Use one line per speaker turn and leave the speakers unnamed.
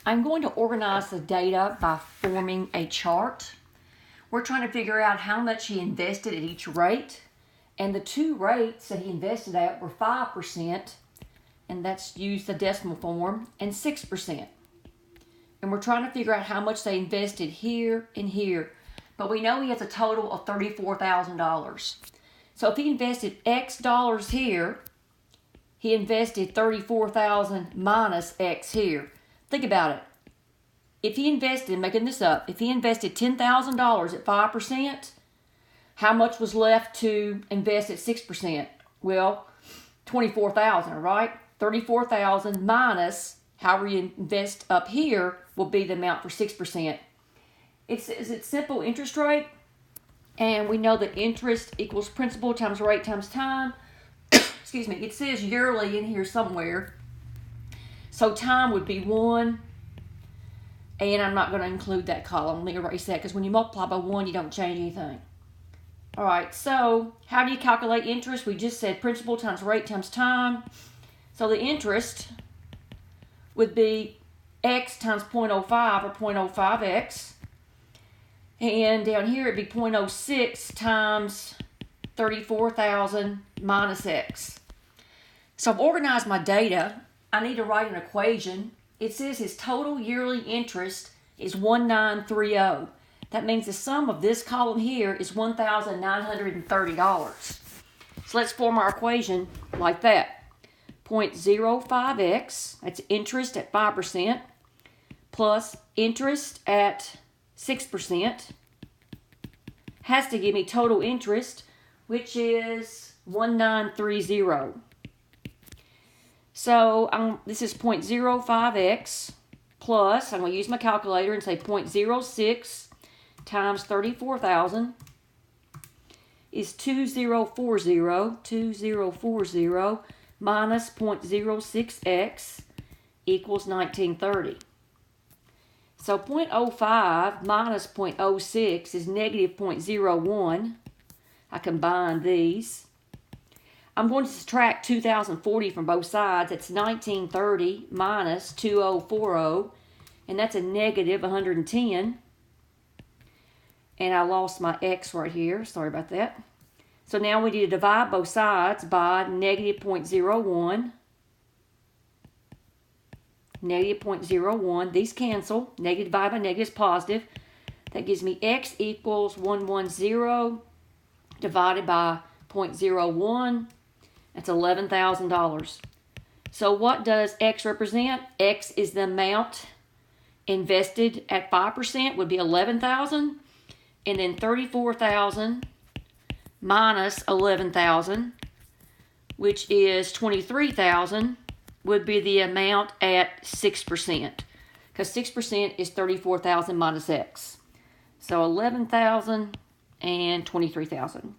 I'm going to organize the data by forming a chart. We're trying to figure out how much he invested at each rate. And the two rates that he invested at were 5%, and that's used the decimal form, and 6%. And we're trying to figure out how much they invested here and here. But we know he has a total of $34,000. So if he invested X dollars here, he invested $34,000 minus X here. Think about it. If he invested, making this up, if he invested $10,000 at 5%, how much was left to invest at 6%? Well, $24,000, right? $34,000 minus however you invest up here will be the amount for 6%. It's simple interest rate, and we know that interest equals principal times rate times time. Excuse me, it says yearly in here somewhere. So time would be 1, and I'm not going to include that column. Let me erase that, because when you multiply by 1, you don't change anything. All right, so how do you calculate interest? We just said principal times rate times time. So the interest would be X times 0.05 or 0.05X. And down here it'd be 0.06 times 34,000 minus X. So I've organized my data. I need to write an equation. It says his total yearly interest is $1,930. That means the sum of this column here is $1,930. So let's form our equation like that. 0.05x, that's interest at 5%, plus interest at 6%, has to give me total interest, which is 1,930. So this is 0.05x plus, I'm going to use my calculator and say 0.06 times 34,000 is 2040 minus 0.06x equals 1930. So 0.05 minus 0.06 is negative 0.01. I combine these. I'm going to subtract 2040 from both sides. It's 1930 minus 2040, and that's a negative 110. And I lost my x right here. Sorry about that. So now we need to divide both sides by negative 0.01. Negative 0.01. These cancel. Negative divided by negative is positive. That gives me x equals 110 divided by 0.01. That's $11,000. So what does x represent? X is the amount invested at 5% would be $11,000. And then 34,000 minus 11,000, which is 23,000, would be the amount at 6%. Because 6% is 34,000 minus x. So 11,000 and 23,000.